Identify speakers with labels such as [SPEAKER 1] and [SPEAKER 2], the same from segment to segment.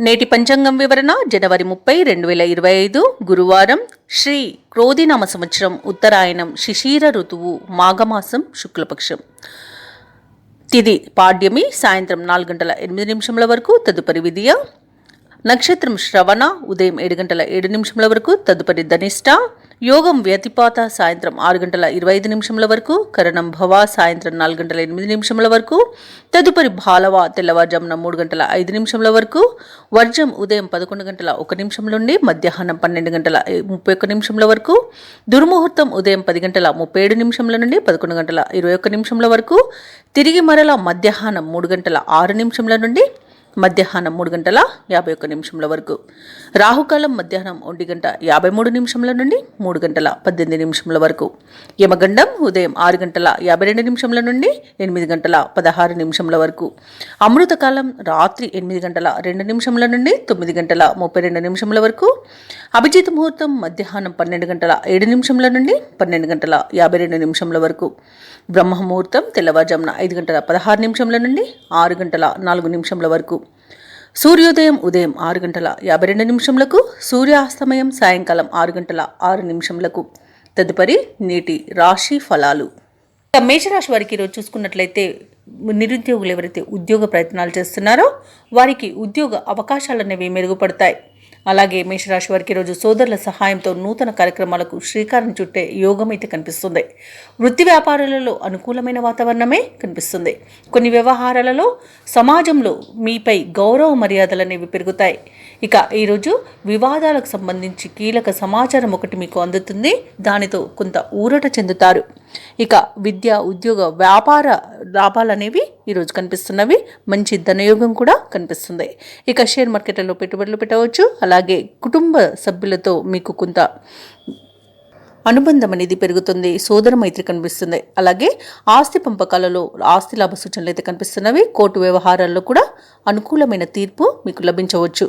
[SPEAKER 1] నేటి పంచాంగం వివరణ జనవరి 30, 2025 గురువారం. శ్రీ క్రోధినామ సంవత్సరం, ఉత్తరాయణం, శిశిర ఋతువు, మాఘమాసం, శుక్లపక్షం. తిథి పాడ్యమి, సాయంత్రం 4:08 వరకు, తదుపరి విదియ. నక్షత్రం శ్రవణ, ఉదయం 7:07 వరకు, తదుపరి ధనిష్ట. యోగం వ్యతిపాత, సాయంత్రం 6:25 వరకు, కరణం భవ, సాయంత్రం 4:08 వరకు, తదుపరి బాలవ, తెల్లవారుజామున 3:05 వరకు, వర్జం ఉదయం 11:01 నుండి మధ్యాహ్నం 12:31 వరకు, దుర్ముహూర్తం ఉదయం 10:37 నుండి 11:21 వరకు, తిరిగి మరల మధ్యాహ్నం 3:06 నుండి మధ్యాహ్నం 3:51 వరకు, రాహుకాలం మధ్యాహ్నం 1:53 నుండి 3:18 వరకు, యమగండం ఉదయం 6:52 నుండి 8:16 వరకు, అమృతకాలం రాత్రి 8:02 నుండి 9:32 వరకు, అభిజిత్ ముహూర్తం మధ్యాహ్నం 12:07 నుండి 12:52 వరకు, బ్రహ్మముహూర్తం తెల్లవారుజామున 5:16 నుండి 6:04 వరకు, సూర్యోదయం ఉదయం 6:52 సూర్యాస్తమయం సాయంకాలం 6:06. తదుపరి నేటి రాశి ఫలాలు. మేషరాశి వారికి ఈరోజు చూసుకున్నట్లయితే, నిరుద్యోగులు ఎవరైతే ఉద్యోగ ప్రయత్నాలు చేస్తున్నారో వారికి ఉద్యోగ అవకాశాలు అనేవి మెరుగుపడతాయి. అలాగే మేషరాశి వారికి ఈరోజు సోదరుల సహాయంతో నూతన కార్యక్రమాలకు శ్రీకారం చుట్టే యోగం అయితే కనిపిస్తుంది. వృత్తి వ్యాపారాలలో అనుకూలమైన వాతావరణమే కనిపిస్తుంది. కొన్ని వ్యవహారాలలో సమాజంలో మీపై గౌరవ మర్యాదలు అనేవి పెరుగుతాయి. ఇక ఈరోజు వివాదాలకు సంబంధించి కీలక సమాచారం ఒకటి మీకు అందుతుంది. దానితో కొంత ఊరట చెందుతారు. ఇక విద్య, ఉద్యోగ, వ్యాపార లాభాలు అనేవి ఈరోజు కనిపిస్తున్నవి. మంచి ధనయోగం కూడా కనిపిస్తుంది. ఇక షేర్ మార్కెట్లలో పెట్టుబడులు పెట్టవచ్చు. అలాగే కుటుంబ సభ్యులతో మీకు కొంత అనుబంధం అనేది పెరుగుతుంది. సోదర మైత్రి కనిపిస్తుంది. అలాగే ఆస్తి పంపకాలలో ఆస్తి లాభ సూచనలు అయితే కనిపిస్తున్నవి. కోర్టు వ్యవహారాల్లో కూడా అనుకూలమైన తీర్పు మీకు లభించవచ్చు.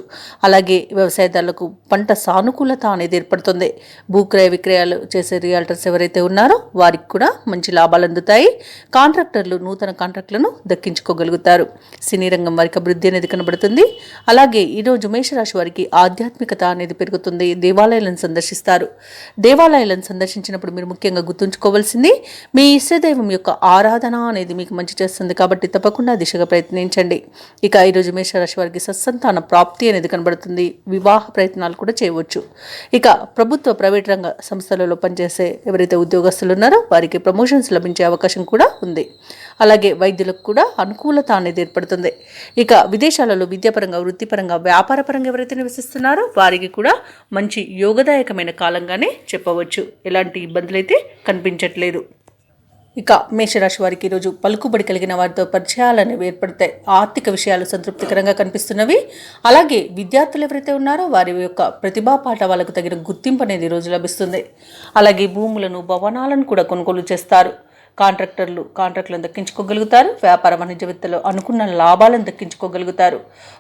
[SPEAKER 1] అలాగే వ్యవసాయదారులకు పంట సానుకూలత అనేది ఏర్పడుతుంది. భూక్రయ విక్రయాలు చేసే రియాల్టర్స్ ఎవరైతే ఉన్నారో వారికి కూడా మంచి లాభాలు అందుతాయి. కాంట్రాక్టర్లు నూతన కాంట్రాక్టులను దక్కించుకోగలుగుతారు. సినీ రంగం వారికి అభివృద్ధి అనేది కనబడుతుంది. అలాగే ఈరోజు మేషరాశి వారికి ఆధ్యాత్మికత అనేది పెరుగుతుంది. దేవాలయాలను సందర్శిస్తారు. దేవాలయాలను సందర్శించినప్పుడు మీరు ముఖ్యంగా గుర్తుంచుకోవాల్సింది, మీ ఇష్టదైవం యొక్క ఆరాధన అనేది మీకు మంచి చేస్తుంది. కాబట్టి తప్పకుండా దిశగా ప్రయత్నించండి. ఇక ఈరోజు మేషరాశి వారికి సత్సంతాన ప్రాప్తి అనేది కనబడుతుంది. వివాహ ప్రయత్నాలు కూడా చేయవచ్చు. ఇక ప్రభుత్వ, ప్రైవేట్ రంగ సంస్థలలో పనిచేసే ఎవరైతే ఉద్యోగస్తులు ఉన్నారో వారికి ప్రమోషన్స్ లభించే అవకాశం కూడా ఉంది. అలాగే వైద్యులకు కూడా అనుకూలత అనేది ఏర్పడుతుంది. ఇక విదేశాలలో విద్యాపరంగా, వృత్తిపరంగా, వ్యాపారపరంగా ఎవరైతే నివసిస్తున్నారో వారికి కూడా మంచి యోగదాయకమైన కాలంగానే చెప్పవచ్చు. ఎలాంటి ఇబ్బందులు అయితే కనిపించట్లేదు. ఇక మేషరాశి వారికి ఈరోజు పలుకుబడి కలిగిన వారితో పరిచయాలు అనేవి ఏర్పడతాయి. ఆర్థిక విషయాలు సంతృప్తికరంగా కనిపిస్తున్నవి. అలాగే విద్యార్థులు ఎవరైతే ఉన్నారో వారి యొక్క ప్రతిభా పాఠవాలకు తగిన గుర్తింపు అనేది ఈరోజు లభిస్తుంది. అలాగే భూములను, భవనాలను కూడా కొనుగోలు చేస్తారు. కాంట్రాక్టులను దక్కించుకోగలుగుతారు. వ్యాపార వాణిజ్యవేత్తలు అనుకున్న లాభాలను దక్కించుకోగలుగుతారు.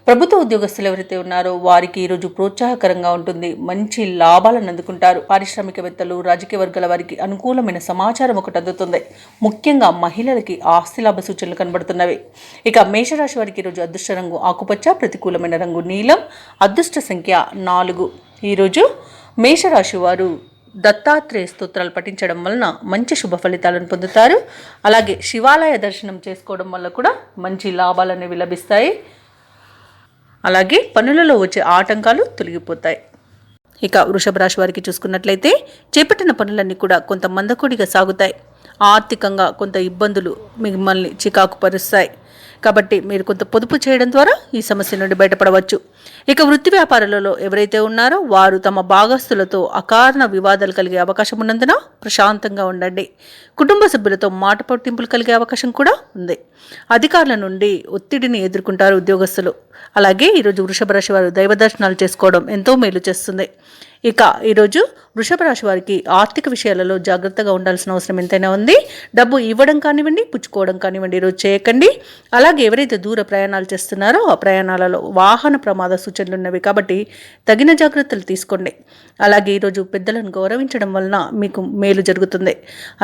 [SPEAKER 1] ప్రభుత్వ ఉద్యోగస్తులు ఎవరైతే ఉన్నారో వారికి ఈరోజు ప్రోత్సాహకరంగా ఉంటుంది. మంచి లాభాలను అందుకుంటారు. పారిశ్రామికవేత్తలు, రాజకీయ వర్గాల వారికి అనుకూలమైన సమాచారం ఒకటి అందుతుంది. ముఖ్యంగా మహిళలకి ఆస్తి లాభ సూచనలు కనబడుతున్నవి. ఇక మేషరాశి వారికి ఈరోజు అదృష్ట రంగు ఆకుపచ్చ, ప్రతికూలమైన రంగు నీలం, అదృష్ట సంఖ్య 4. ఈరోజు మేషరాశి వారు దత్తాత్రేయ స్తోత్రాలు పఠించడం వలన మంచి శుభ ఫలితాలను పొందుతారు. అలాగే శివాలయ దర్శనం చేసుకోవడం వల్ల కూడా మంచి లాభాలు అనేవి లభిస్తాయి. అలాగే పనులలో వచ్చే ఆటంకాలు తొలగిపోతాయి. ఇక వృషభ రాశి వారికి చూసుకున్నట్లయితే, చేపట్టిన పనులన్నీ కూడా కొంత మందకొడిగా సాగుతాయి. ఆర్థికంగా కొంత ఇబ్బందులు మిమ్మల్ని చికాకు పరుస్తాయి. కాబట్టి మీరు కొంత పొదుపు చేయడం ద్వారా ఈ సమస్య నుండి బయటపడవచ్చు. ఇక వృత్తి వ్యాపారాలలో ఎవరైతే ఉన్నారో వారు తమ భాగస్తులతో అకారణ వివాదాలు కలిగే అవకాశం ఉన్నందున ప్రశాంతంగా ఉండండి. కుటుంబ సభ్యులతో మాట పట్టింపులు కలిగే అవకాశం కూడా ఉంది. అధికారుల నుండి ఒత్తిడిని ఎదుర్కొంటారు ఉద్యోగస్తులు. అలాగే ఈరోజు వృషభ రాశి వారు దైవ దర్శనాలు చేసుకోవడం ఎంతో మేలు చేస్తుంది. ఇక ఈరోజు వృషభ రాశి వారికి ఆర్థిక విషయాలలో జాగ్రత్తగా ఉండాల్సిన అవసరం ఎంతైనా ఉంది. డబ్బు ఇవ్వడం కానివ్వండి, పుచ్చుకోవడం కానివ్వండి ఈరోజు చేయకండి. అలాగే ఎవరైతే దూర ప్రయాణాలు చేస్తున్నారో ఆ ప్రయాణాలలో వాహన ప్రమాద సూచనలు ఉన్నవి. కాబట్టి తగిన జాగ్రత్తలు తీసుకోండి. అలాగే ఈరోజు పెద్దలను గౌరవించడం వలన మీకు మేలు జరుగుతుంది.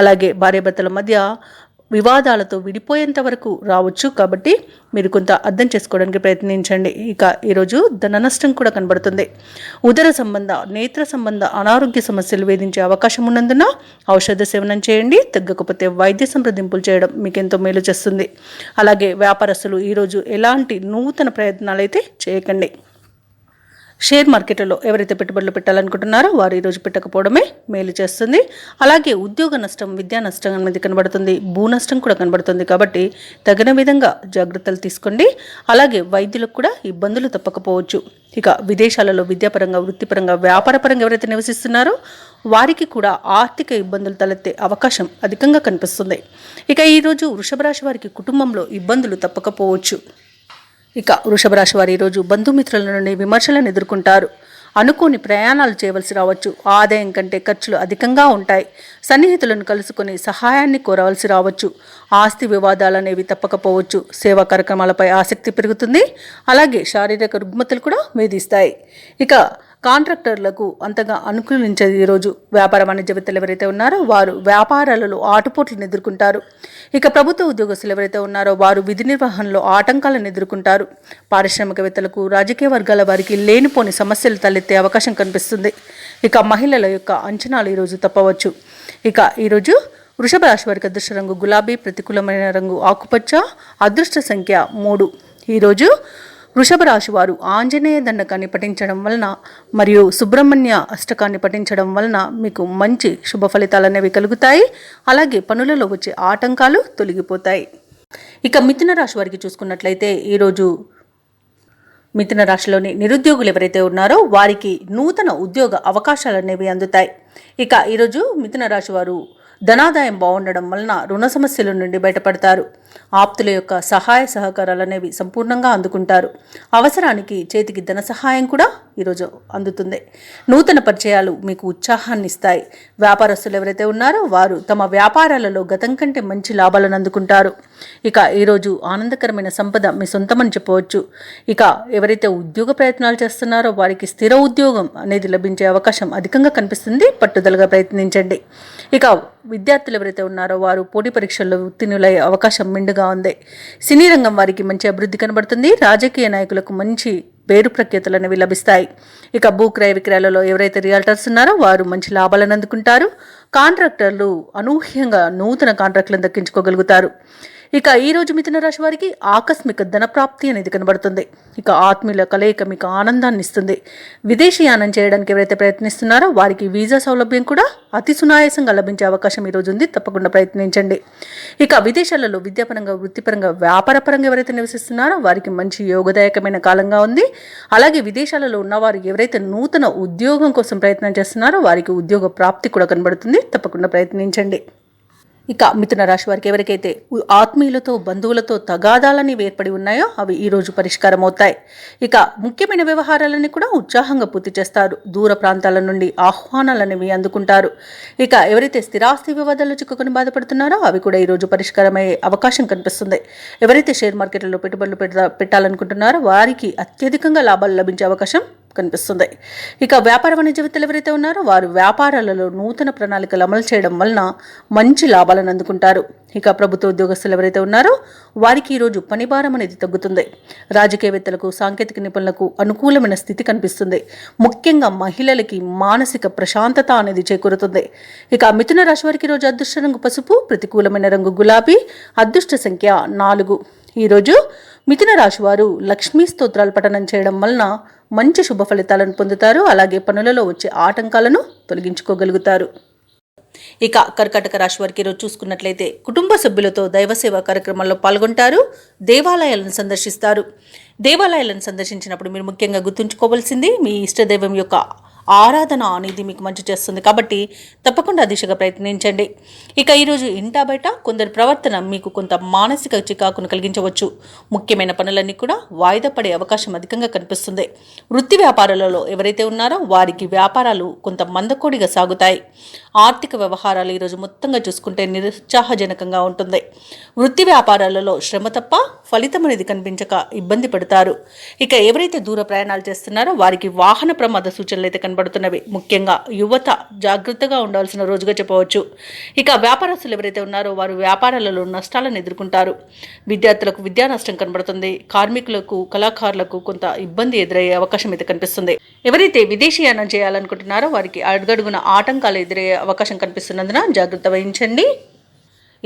[SPEAKER 1] అలాగే భార్యాభర్తల మధ్య వివాదాలతో విడిపోయేంత వరకు రావచ్చు. కాబట్టి మీరు కొంత అర్థం చేసుకోవడానికి ప్రయత్నించండి. ఇక ఈరోజు ధన నష్టం కూడా కనబడుతుంది. ఉదర సంబంధ, నేత్ర సంబంధ అనారోగ్య సమస్యలు వేధించే అవకాశం ఉన్నందున ఔషధ సేవనం చేయండి. తగ్గకపోతే వైద్య సంప్రదింపులు చేయడం మీకు ఎంతో మేలు చేస్తుంది. అలాగే వ్యాపారస్తులు ఈరోజు ఎలాంటి నూతన ప్రయత్నాలు అయితే చేయకండి. షేర్ మార్కెట్లో ఎవరైతే పెట్టుబడులు పెట్టాలనుకుంటున్నారో వారు ఈరోజు పెట్టకపోవడమే మేలు చేస్తుంది. అలాగే ఉద్యోగ నష్టం, విద్యా నష్టం అనేది కనబడుతుంది. భూ నష్టం కూడా కనబడుతుంది. కాబట్టి తగిన విధంగా జాగ్రత్తలు తీసుకోండి. అలాగే వైద్యులకు కూడా ఇబ్బందులు తప్పకపోవచ్చు. ఇక విదేశాలలో విద్యాపరంగా, వృత్తిపరంగా, వ్యాపారపరంగా ఎవరైతే నివసిస్తున్నారో వారికి కూడా ఆర్థిక ఇబ్బందులు తలెత్తే అవకాశం అధికంగా కనిపిస్తుంది. ఇక ఈరోజు వృషభ రాశి వారికి కుటుంబంలో ఇబ్బందులు తప్పకపోవచ్చు. ఇక వృషభ రాశి వారు ఈరోజు బంధుమిత్రుల నుండి విమర్శలను ఎదుర్కొంటారు. అనుకోని ప్రయాణాలు చేయవలసి రావచ్చు. ఆదాయం కంటే ఖర్చులు అధికంగా ఉంటాయి. సన్నిహితులను కలుసుకొని సహాయాన్ని కోరవలసి రావచ్చు. ఆస్తి వివాదాలు అనేవి తప్పకపోవచ్చు. సేవా కార్యక్రమాలపై ఆసక్తి పెరుగుతుంది. అలాగే శారీరక రుగ్మతలు కూడా వేధిస్తాయి. ఇక కాంట్రాక్టర్లకు అంతగా అనుకూలించేది ఈరోజు. వ్యాపార వాణిజ్యవేత్తలు ఎవరైతే ఉన్నారో వారు వ్యాపారాలలో ఆటుపోట్లను ఎదుర్కొంటారు. ఇక ప్రభుత్వ ఉద్యోగస్తులు ఎవరైతే ఉన్నారో వారు విధి నిర్వహణలో ఆటంకాలను ఎదుర్కొంటారు. పారిశ్రామికవేత్తలకు, రాజకీయ వర్గాల వారికి లేనిపోని సమస్యలు తలెత్తే అవకాశం కనిపిస్తుంది. ఇక మహిళల యొక్క అంచనాలు ఈరోజు తప్పవచ్చు. ఇక ఈరోజు వృషభ రాశి వారికి అదృష్ట రంగు గులాబీ, ప్రతికూలమైన రంగు ఆకుపచ్చ, అదృష్ట సంఖ్య 3. ఈరోజు వృషభ రాశి వారు ఆంజనేయ దండకాన్ని పఠించడం వలన మరియు సుబ్రహ్మణ్య అష్టకాన్ని పఠించడం వలన మీకు మంచి శుభ ఫలితాలు అనేవి కలుగుతాయి. అలాగే పనులలో వచ్చే ఆటంకాలు తొలగిపోతాయి. ఇక మిథున రాశి వారికి చూసుకున్నట్లయితే ఈరోజు మిథున రాశిలోని నిరుద్యోగులు ఎవరైతే ఉన్నారో వారికి నూతన ఉద్యోగ అవకాశాలు అనేవి అందుతాయి. ఇక ఈరోజు మిథున రాశి వారు ధనాదాయం బాగుండడం వలన రుణ సమస్యల నుండి బయటపడతారు. ఆప్తుల యొక్క సహాయ సహకారాలు అనేవి సంపూర్ణంగా అందుకుంటారు. అవసరానికి చేతికి ధన సహాయం కూడా ఈరోజు అందుతుంది. నూతన పరిచయాలు మీకు ఉత్సాహాన్ని ఇస్తాయి. వ్యాపారస్తులు ఎవరైతే ఉన్నారో వారు తమ వ్యాపారాలలో గతం కంటే మంచి లాభాలను అందుకుంటారు. ఇక ఈరోజు ఆనందకరమైన సంపద మీ సొంతమని చెప్పవచ్చు. ఇక ఎవరైతే ఉద్యోగ ప్రయత్నాలు చేస్తున్నారో వారికి స్థిర ఉద్యోగం అనేది లభించే అవకాశం అధికంగా కనిపిస్తుంది. పట్టుదలగా ప్రయత్నించండి. ఇక విద్యార్థులు ఎవరైతే ఉన్నారో వారు పోటీ పరీక్షల్లో ఉత్తీర్ణులయ్యే అవకాశం మెండుగా ఉంది. సినీ రంగం వారికి మంచి అభివృద్ధి కనబడుతుంది. రాజకీయ నాయకులకు మంచి పేరు ప్రఖ్యాతులు అనేవి లభిస్తాయి. ఇక భూ క్రయ విక్రయాలలో ఎవరైతే రియాల్టర్స్ ఉన్నారో వారు మంచి లాభాలను అందుకుంటారు. కాంట్రాక్టర్లు అనూహ్యంగా నూతన కాంట్రాక్టులను దక్కించుకోగలుగుతారు. ఇక ఈరోజు మిథున రాశి వారికి ఆకస్మిక ధనప్రాప్తి అనేది కనబడుతుంది. ఇక ఆత్మీయుల కలయిక మీకు ఆనందాన్ని ఇస్తుంది. విదేశీయానం చేయడానికి ఎవరైతే ప్రయత్నిస్తున్నారో వారికి వీసా సౌలభ్యం కూడా అతి సునాయాసంగా లభించే అవకాశం ఈరోజు ఉంది. తప్పకుండా ప్రయత్నించండి. ఇక విదేశాలలో విద్యాపరంగా, వృత్తిపరంగా, వ్యాపారపరంగా ఎవరైతే నివసిస్తున్నారో వారికి మంచి యోగదాయకమైన కాలంగా ఉంది. అలాగే విదేశాలలో ఉన్నవారు ఎవరైతే నూతన ఉద్యోగం కోసం ప్రయత్నం చేస్తున్నారో వారికి ఉద్యోగ ప్రాప్తి కూడా కనబడుతుంది. తప్పకుండా ప్రయత్నించండి. ఇక మిథున రాశి వారికి ఎవరికైతే ఆత్మీయులతో, బంధువులతో తగాదాలని ఏర్పడి ఉన్నాయో అవి ఈరోజు పరిష్కారం అవుతాయి. ఇక ముఖ్యమైన వ్యవహారాలని కూడా ఉత్సాహంగా పూర్తి చేస్తారు. దూర ప్రాంతాల నుండి ఆహ్వానాలనేవి అందుకుంటారు. ఇక ఎవరైతే స్థిరాస్తి వివాదాల్లో చిక్కుకొని బాధపడుతున్నారో అవి కూడా ఈరోజు పరిష్కారమయ్యే అవకాశం కనిపిస్తుంది. ఎవరైతే షేర్ మార్కెట్లలో పెట్టుబడులు పెట్టాలనుకుంటున్నారో వారికి అత్యధికంగా లాభాలు లభించే అవకాశం కనిపిస్తుంది. ఇక వ్యాపార వాణిజ్యవేత్తలు ఎవరైతే ఉన్నారో వారు వ్యాపారాలలో నూతన ప్రణాళికలు అమలు చేయడం వలన మంచి లాభాలను అందుకుంటారు. ఇక ప్రభుత్వ ఉద్యోగస్తులు ఎవరైతే ఉన్నారో వారికి ఈరోజు పని భారం అనేది తగ్గుతుంది. రాజకీయవేత్తలకు, సాంకేతిక నిపుణులకు అనుకూలమైన స్థితి కనిపిస్తుంది. ముఖ్యంగా మహిళలకి మానసిక ప్రశాంతత అనేది చేకూరుతుంది. ఇక మిథున రాశి వారికి ఈరోజు అదృష్ట రంగు పసుపు, ప్రతికూలమైన రంగు గులాబీ, అదృష్ట సంఖ్య 4. ఈరోజు మిథున రాశి వారు లక్ష్మీ స్తోత్రాలు పఠనం చేయడం వలన మంచి శుభ ఫలితాలను పొందుతారు. అలాగే పనులలో వచ్చే ఆటంకాలను తొలగించుకోగలుగుతారు. ఇక కర్కాటక రాశి వారికి ఈరోజు చూసుకున్నట్లయితే కుటుంబ సభ్యులతో దైవ సేవా కార్యక్రమాల్లో పాల్గొంటారు. దేవాలయాలను సందర్శిస్తారు. దేవాలయాలను సందర్శించినప్పుడు మీరు ముఖ్యంగా గుర్తుంచుకోవాల్సింది మీ ఇష్టదైవం యొక్క ఆరాధన అనేది మీకు మంచి చేస్తుంది. కాబట్టి తప్పకుండా దిశగా ప్రయత్నించండి. ఇక ఈరోజు ఇంటా బయట కొందరి ప్రవర్తన మీకు కొంత మానసిక చికాకును కలిగించవచ్చు. ముఖ్యమైన పనులన్నీ కూడా వాయిదా పడే అవకాశం అధికంగా కనిపిస్తుంది. వృత్తి వ్యాపారాలలో ఎవరైతే ఉన్నారో వారికి వ్యాపారాలు కొంత మందకోడిగా సాగుతాయి. ఆర్థిక వ్యవహారాలు ఈరోజు మొత్తంగా చూసుకుంటే నిరుత్సాహజనకంగా ఉంటుంది. వృత్తి వ్యాపారాలలో శ్రమ తప్ప ఫలితం అనేది కనిపించక ఇబ్బంది పడతారు. ఇక ఎవరైతే దూర ప్రయాణాలు చేస్తున్నారో వారికి వాహన ప్రమాద సూచనలు అయితే కనబడుతున్నవి. ముఖ్యంగా యువత జాగ్రత్తగా ఉండాల్సిన రోజుగా చెప్పవచ్చు. ఇక వ్యాపారస్తులు ఎవరైతే ఉన్నారో వారు వ్యాపారాలలో నష్టాలను ఎదుర్కొంటారు. విద్యార్థులకు విద్యా నష్టం కనబడుతుంది. కార్మికులకు, కళాకారులకు కొంత ఇబ్బంది ఎదురయ్యే అవకాశం అయితే కనిపిస్తుంది. ఎవరైతే విదేశీయానం చేయాలనుకుంటున్నారో వారికి అడుగడుగున ఆటంకాలు ఎదురయ్యే అవకాశం కనిపిస్తున్నందున జాగ్రత్త వహించండి.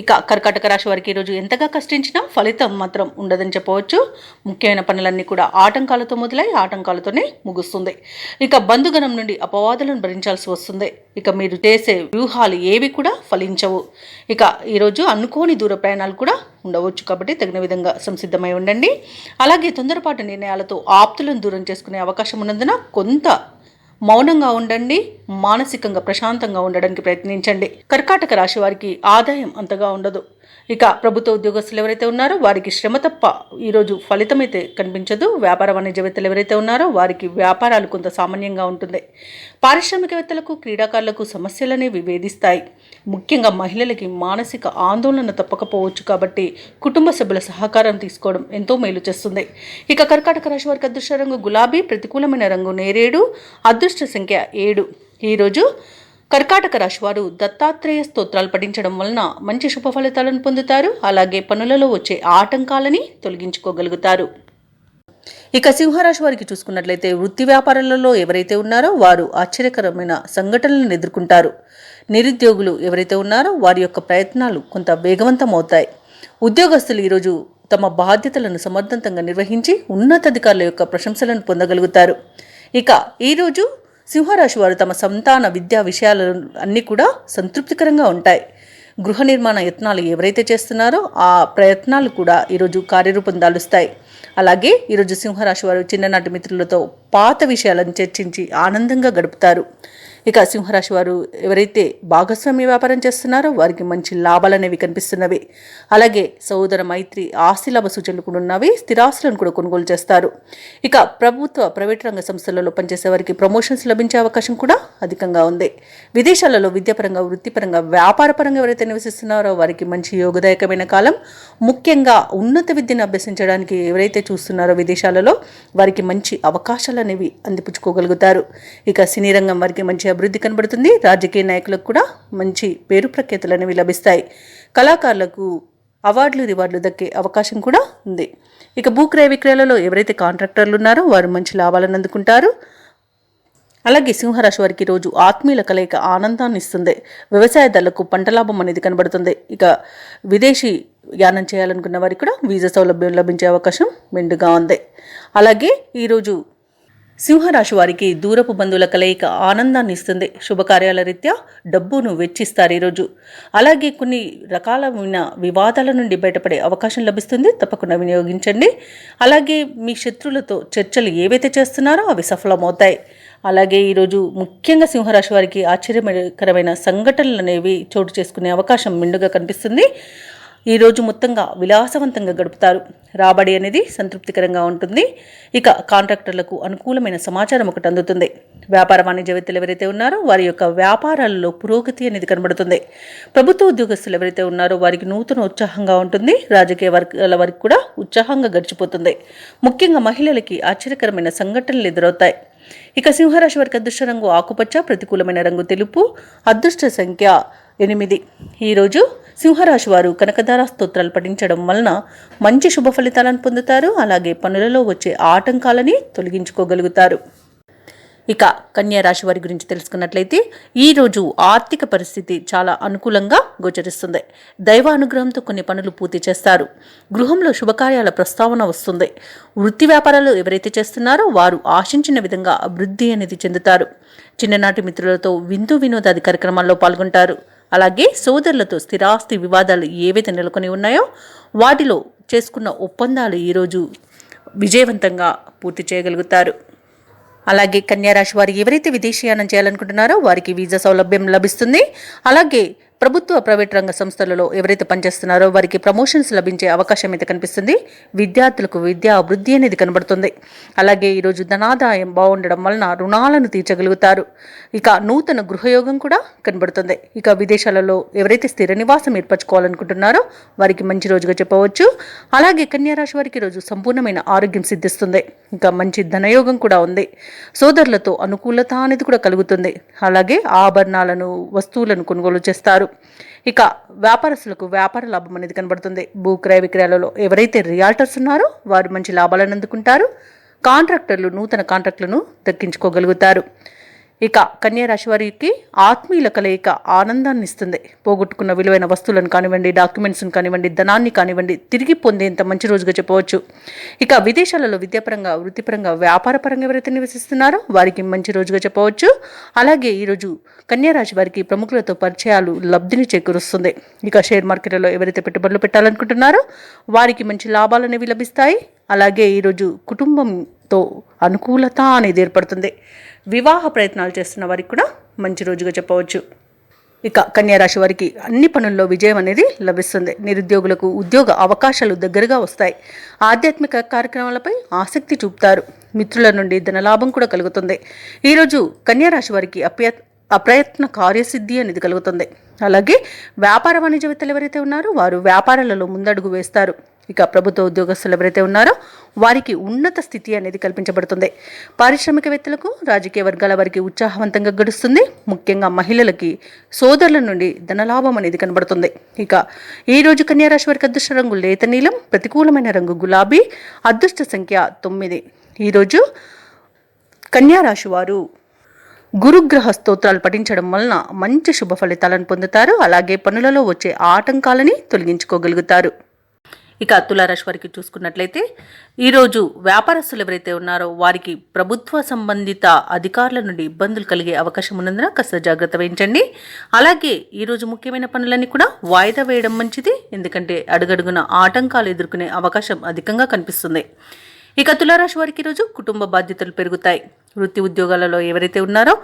[SPEAKER 1] ఇక కర్కాటక రాశి వారికి ఈరోజు ఎంతగా కష్టించినా ఫలితం మాత్రం ఉండదని చెప్పవచ్చు. ముఖ్యమైన పనులన్నీ కూడా ఆటంకాలతో మొదలై ఆటంకాలతోనే ముగుస్తుంది. ఇక బంధుగణం నుండి అపవాదులను భరించాల్సి వస్తుంది. ఇక మీరు చేసే వ్యూహాలు ఏవి కూడా ఫలించవు. ఇక ఈరోజు అనుకోని దూర ప్రయాణాలు కూడా ఉండవచ్చు. కాబట్టి తగిన విధంగా సంసిద్ధమై ఉండండి. అలాగే తొందరపాటు నిర్ణయాలతో ఆప్తులను దూరం చేసుకునే అవకాశం ఉన్నందున కొంత మౌనంగా ఉండండి. మానసికంగా ప్రశాంతంగా ఉండడానికి ప్రయత్నించండి. కర్కాటక రాశి వారికి ఆదాయం అంతగా ఉండదు. ఇక ప్రభుత్వ ఉద్యోగస్తులు ఎవరైతే ఉన్నారో వారికి శ్రమ తప్ప ఈరోజు ఫలితం అయితే కనిపించదు. వ్యాపార వాణిజ్యవేత్తలు ఎవరైతే ఉన్నారో వారికి వ్యాపారాలు కొంత సామాన్యంగా ఉంటుంది. పారిశ్రామికవేత్తలకు, క్రీడాకారులకు సమస్యలనేవి వేధిస్తాయి. ముఖ్యంగా మహిళలకి మానసిక ఆందోళన తప్పకపోవచ్చు. కాబట్టి కుటుంబ సభ్యుల సహకారం తీసుకోవడం ఎంతో మేలు చేస్తుంది. ఇక కర్కాటక రాశి వారికి అదృష్ట రంగు గులాబీ, ప్రతికూలమైన రంగు నేరేడు, అదృష్ట సంఖ్య 7. ఈరోజు కర్కాటక రాశి వారు దత్తాత్రేయ స్తోత్రాలు పఠించడం వలన మంచి శుభ ఫలితాలను పొందుతారు. అలాగే పనులలో వచ్చే ఆటంకాలని తొలగించుకోగలుగుతారు. ఇక సింహరాశి వారికి చూసుకున్నట్లయితే వృత్తి వ్యాపారాలలో ఎవరైతే ఉన్నారో వారు ఆశ్చర్యకరమైన సంఘటనలను ఎదుర్కొంటారు. నిరుద్యోగులు ఎవరైతే ఉన్నారో వారి యొక్క ప్రయత్నాలు కొంత వేగవంతం అవుతాయి. ఉద్యోగస్తులు ఈరోజు తమ బాధ్యతలను సమర్థవంతంగా నిర్వహించి ఉన్నతాధికారుల యొక్క ప్రశంసలను పొందగలుగుతారు. ఇక ఈరోజు సింహరాశి వారు తమ సంతాన విద్యా విషయాలు అన్నీ కూడా సంతృప్తికరంగా ఉంటాయి. గృహ నిర్మాణ యత్నాలు ఎవరైతే చేస్తున్నారో ఆ ప్రయత్నాలు కూడా ఈరోజు కార్యరూపం దాలుస్తాయి. అలాగే ఈరోజు సింహరాశి వారు చిన్ననాటి మిత్రులతో పాత విషయాలను చర్చించి ఆనందంగా గడుపుతారు. ఇక సింహరాశి వారు ఎవరైతే భాగస్వామ్య వ్యాపారం చేస్తున్నారో వారికి మంచి లాభాలు అనేవి కనిపిస్తున్నవి. అలాగే సోదర మైత్రి, ఆస్తి లాభ సూచనలు కూడా ఉన్నవి. స్థిరాస్తులను కూడా కొనుగోలు చేస్తారు. ఇక ప్రభుత్వ, ప్రైవేట్ రంగ సంస్థలలో పనిచేసే వారికి ప్రమోషన్స్ లభించే అవకాశం కూడా అధికంగా ఉంది. విదేశాలలో విద్యాపరంగా, వృత్తిపరంగా, వ్యాపారపరంగా ఎవరైతే నివసిస్తున్నారో వారికి మంచి యోగదాయకమైన కాలం. ముఖ్యంగా ఉన్నత విద్యను అభ్యసించడానికి ఎవరైతే చూస్తున్నారో విదేశాలలో వారికి మంచి అవకాశాలు అనేవి అందిపుచ్చుకోగలుగుతారు. ఇక సినీ రంగం వారికి మంచి అభివృద్ధి కనబడుతుంది. రాజకీయ నాయకులకు కూడా మంచి పేరు ప్రఖ్యాతులు అనేవి లభిస్తాయి. కళాకారులకు అవార్డులు, రివార్డులు దక్కే అవకాశం కూడా ఉంది. ఇక భూక్రయ విక్రయాలలో ఎవరైతే కాంట్రాక్టర్లు ఉన్నారో వారు మంచి లాభాలను అందుకుంటారు. అలాగే సింహరాశి వారికి రోజు ఆత్మీయుల కలయిక ఆనందాన్ని ఇస్తుంది. వ్యవసాయదారులకు పంట లాభం అనేది కనబడుతుంది. ఇక విదేశీ యానం చేయాలనుకున్న వారికి కూడా వీసా సౌలభ్యం లభించే అవకాశం మెండుగా ఉంది. అలాగే ఈరోజు సింహరాశి వారికి దూరపు బంధువుల కలయిక ఆనందాన్ని ఇస్తుంది. శుభకార్యాల రీత్యా డబ్బును వెచ్చిస్తారు ఈరోజు. అలాగే కొన్ని రకాలైన వివాదాల నుండి బయటపడే అవకాశం లభిస్తుంది. తప్పకుండా వినియోగించండి. అలాగే మీ శత్రువులతో చర్చలు ఏవైతే చేస్తున్నారో అవి సఫలమవుతాయి. అలాగే ఈరోజు ముఖ్యంగా సింహరాశి వారికి ఆశ్చర్యకరమైన సంఘటనలు అనేవి చోటు చేసుకునే అవకాశం మెండుగా కనిపిస్తుంది. ఈరోజు మొత్తంగా విలాసవంతంగా గడుపుతారు. రాబడి అనేది సంతృప్తికరంగా ఉంటుంది. ఇక కాంట్రాక్టర్లకు అనుకూలమైన సమాచారం ఒకటి అందుతుంది. వ్యాపార వాణిజ్యవేత్తలు ఎవరైతే ఉన్నారో వారి యొక్క వ్యాపారాలలో పురోగతి అనేది కనబడుతుంది. ప్రభుత్వ ఉద్యోగస్తులు ఎవరైతే ఉన్నారో వారికి నూతన ఉత్సాహంగా ఉంటుంది. రాజకీయ వర్గాల వారికి కూడా ఉత్సాహంగా గడిచిపోతుంది. ముఖ్యంగా మహిళలకి ఆశ్చర్యకరమైన సంఘటనలు ఎదురవుతాయి. ఇక సింహరాశి వారికి అదృష్ట రంగు ఆకుపచ్చ, ప్రతికూలమైన రంగు తెలుపు, అదృష్ట సంఖ్య 8. ఈరోజు సింహరాశి వారు కనకదార స్తోత్రాలు పఠించడం వలన మంచి శుభ ఫలితాలను పొందుతారు. అలాగే పనులలో వచ్చే ఆటంకాలని తొలగించుకోగలుగుతారు. ఇక కన్యా రాశి వారి గురించి తెలుసుకున్నట్లయితే ఈరోజు ఆర్థిక పరిస్థితి చాలా అనుకూలంగా గోచరిస్తుంది. దైవ అనుగ్రహంతో కొన్ని పనులు పూర్తి చేస్తారు. గృహంలో శుభకార్యాల ప్రస్తావన వస్తుంది. వృత్తి వ్యాపారాలు ఎవరైతే చేస్తున్నారో వారు ఆశించిన విధంగా అభివృద్ధి అనేది చెందుతారు. చిన్ననాటి మిత్రులతో విందు వినోదాది కార్యక్రమాల్లో పాల్గొంటారు. అలాగే సోదరులతో స్థిరాస్తి వివాదాలు ఏవైతే నెలకొని ఉన్నాయో వాటిలో చేసుకున్న ఒప్పందాలు ఈరోజు విజయవంతంగా పూర్తి చేయగలుగుతారు. అలాగే కన్యారాశి వారు ఎవరైతే విదేశీయానం చేయాలనుకుంటున్నారో వారికి వీసా సౌలభ్యం లభిస్తుంది. అలాగే ప్రభుత్వ ప్రైవేట్ రంగ సంస్థలలో ఎవరైతే పనిచేస్తున్నారో వారికి ప్రమోషన్స్ లభించే అవకాశం అయితే కనిపిస్తుంది. విద్యార్థులకు విద్యా అభివృద్ధి అనేది కనబడుతుంది. అలాగే ఈరోజు ధనాదాయం బాగుండడం వలన రుణాలను తీర్చగలుగుతారు. ఇక నూతన గృహయోగం కూడా కనబడుతుంది. ఇక విదేశాలలో ఎవరైతే స్థిర నివాసం ఏర్పరచుకోవాలనుకుంటున్నారో వారికి మంచి రోజుగా చెప్పవచ్చు. అలాగే కన్యా రాశి వారికి ఈరోజు సంపూర్ణమైన ఆరోగ్యం సిద్ధిస్తుంది. ఇంకా మంచి ధనయోగం కూడా ఉంది. సోదరులతో అనుకూలత అనేది కూడా కలుగుతుంది. అలాగే ఆభరణాలను వస్తువులను కొనుగోలు చేస్తారు. ఇక వ్యాపారస్తులకు వ్యాపార లాభం అనేది కనబడుతుంది. భూ క్రయ విక్రయాలలో ఎవరైతే రియాల్టర్స్ ఉన్నారో వారు మంచి లాభాలను అందుకుంటారు. కాంట్రాక్టర్లు నూతన కాంట్రాక్టులను దక్కించుకోగలుగుతారు. ఇక కన్యా రాశి వారికి ఆత్మీయుల కలయిక ఆనందాన్ని ఇస్తుంది. పోగొట్టుకున్న విలువైన వస్తువులను కానివ్వండి, డాక్యుమెంట్స్ను కానివ్వండి, ధనాన్ని కానివ్వండి తిరిగి పొందేంత మంచి రోజుగా చెప్పవచ్చు. ఇక విదేశాలలో విద్యాపరంగా, వృత్తిపరంగా, వ్యాపారపరంగా ఎవరైతే నివసిస్తున్నారో వారికి మంచి రోజుగా చెప్పవచ్చు. అలాగే ఈరోజు కన్యా రాశి వారికి ప్రముఖులతో పరిచయాలు లబ్ధిని చేకూరుస్తుంది. ఇక షేర్ మార్కెట్లో ఎవరైతే పెట్టుబడులు పెట్టాలనుకుంటున్నారో వారికి మంచి లాభాలు అనేవి లభిస్తాయి. అలాగే ఈరోజు కుటుంబంతో అనుకూలత అనేది ఏర్పడుతుంది. వివాహ ప్రయత్నాలు చేస్తున్న వారికి కూడా మంచి రోజుగా చెప్పవచ్చు. ఇక కన్యా రాశి వారికి అన్ని పనుల్లో విజయం అనేది లభిస్తుంది. నిరుద్యోగులకు ఉద్యోగ అవకాశాలు దగ్గరగా వస్తాయి. ఆధ్యాత్మిక కార్యక్రమాలపై ఆసక్తి చూపుతారు. మిత్రుల నుండి ధనలాభం కూడా కలుగుతుంది. ఈరోజు కన్యా రాశి వారికి అప్రయత్న కార్యసిద్ధి అనేది కలుగుతుంది. అలాగే వ్యాపార వాణిజ్యవేత్తలు ఎవరైతే ఉన్నారో వారు వ్యాపారాలలో ముందడుగు వేస్తారు. ఇక ప్రభుత్వ ఉద్యోగస్తులు ఎవరైతే ఉన్నారో వారికి ఉన్నత స్థితి అనేది కల్పించబడుతుంది. పారిశ్రామికవేత్తలకు, రాజకీయ వర్గాల వారికి ఉత్సాహవంతంగా గడుస్తుంది. ముఖ్యంగా మహిళలకి సోదరుల నుండి ధనలాభం అనేది కనబడుతుంది. ఇక ఈ రోజు కన్యా రాశి వారికి అదృష్ట రంగు లేత నీలం, ప్రతికూలమైన రంగు గులాబీ, అదృష్ట సంఖ్య 9. ఈరోజు కన్యా రాశి వారు గురుగ్రహ స్తోత్రాలు పఠించడం వలన మంచి శుభ ఫలితాలను పొందుతారు. అలాగే పనులలో వచ్చే ఆటంకాలని తొలగించుకోగలుగుతారు. ఇక తులారాశి వారికి చూసుకున్నట్లయితే ఈరోజు వ్యాపారస్తులు ఎవరైతే ఉన్నారో వారికి ప్రభుత్వ సంబంధిత అధికారుల నుండి ఇబ్బందులు కలిగే అవకాశం ఉన్నందున కాస్త జాగ్రత్త వహించండి. అలాగే ఈరోజు ముఖ్యమైన పనులన్నీ కూడా వాయిదా వేయడం మంచిది. ఎందుకంటే అడుగడుగున ఆటంకాలు ఎదుర్కొనే అవకాశం అధికంగా కనిపిస్తుంది. ఇక తులారాశి వారికి ఈరోజు కుటుంబ బాధ్యతలు పెరుగుతాయి. వృత్తి ఉద్యోగాలలో ఎవరైతే ఉన్నారో